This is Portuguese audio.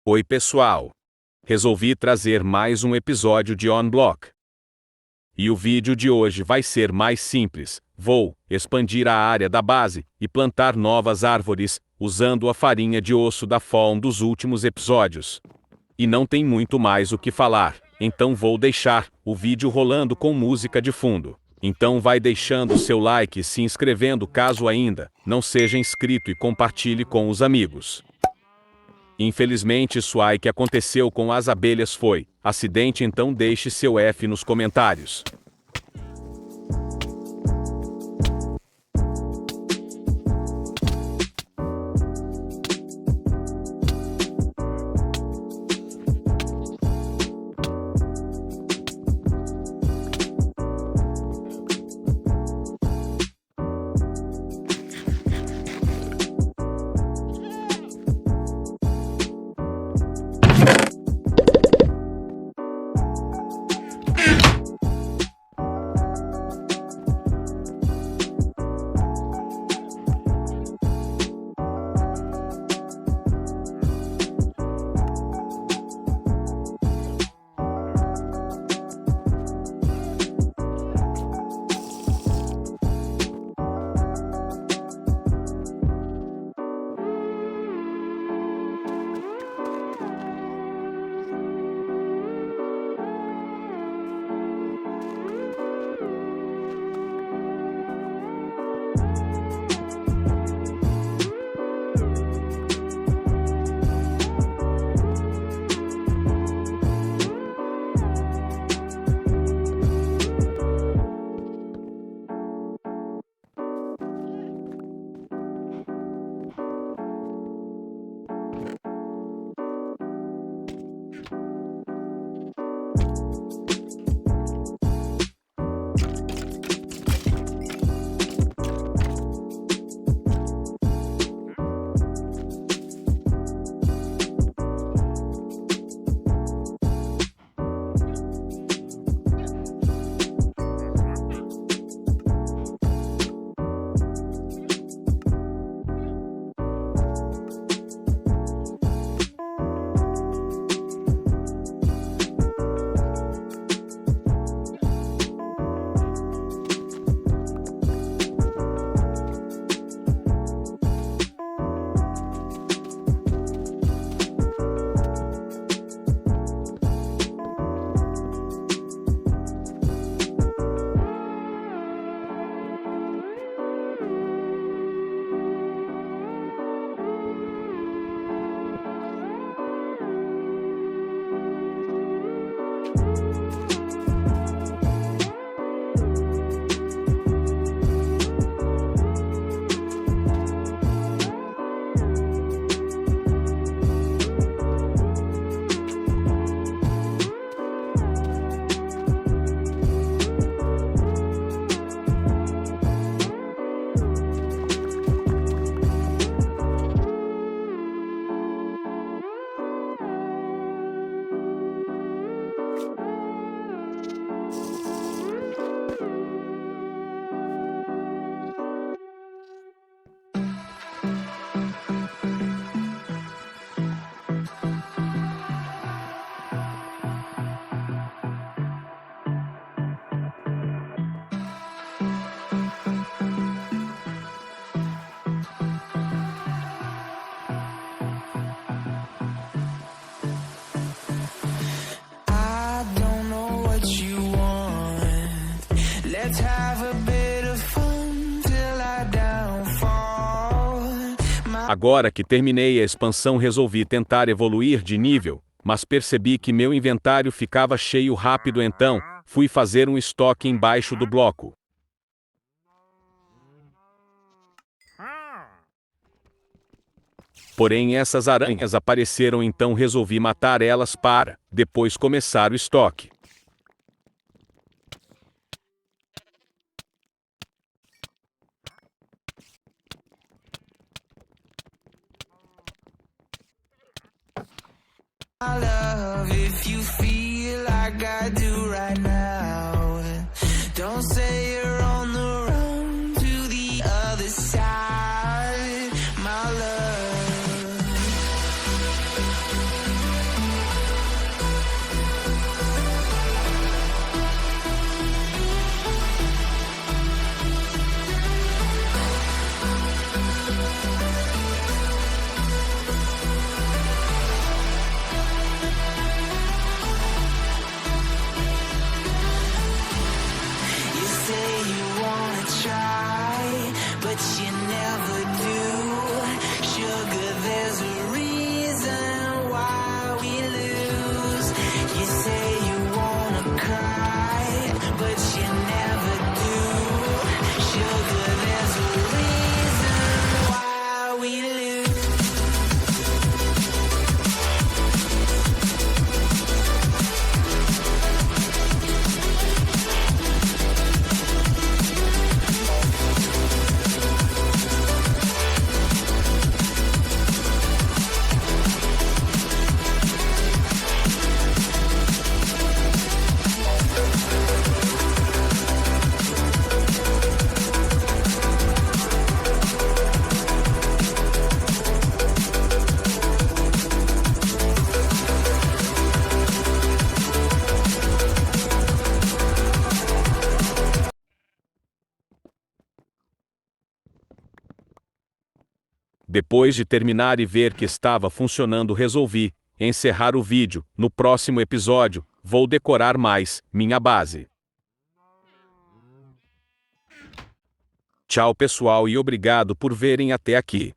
Oi pessoal! Resolvi trazer mais um episódio de Oneblock. E o vídeo de hoje vai ser mais simples. Vou expandir a área da base e plantar novas árvores, usando a farinha de osso da FLORESTAMENto dos últimos episódios. E não tem muito mais o que falar, então vou deixar o vídeo rolando com música de fundo. Então vai deixando seu like e se inscrevendo caso ainda não seja inscrito e compartilhe com os amigos. Infelizmente isso aí que aconteceu com as abelhas foi acidente, então deixe seu F nos comentários. Agora que terminei a expansão, resolvi tentar evoluir de nível, mas percebi que meu inventário ficava cheio rápido, então fui fazer um estoque embaixo do bloco. Porém essas aranhas apareceram, então resolvi matar elas para depois começar o estoque. I love if you feel like I do right now. Don't say you're on the run to the other side, my love. Depois de terminar e ver que estava funcionando, resolvi encerrar o vídeo. No próximo episódio, vou decorar mais minha base. Tchau pessoal e obrigado por verem até aqui.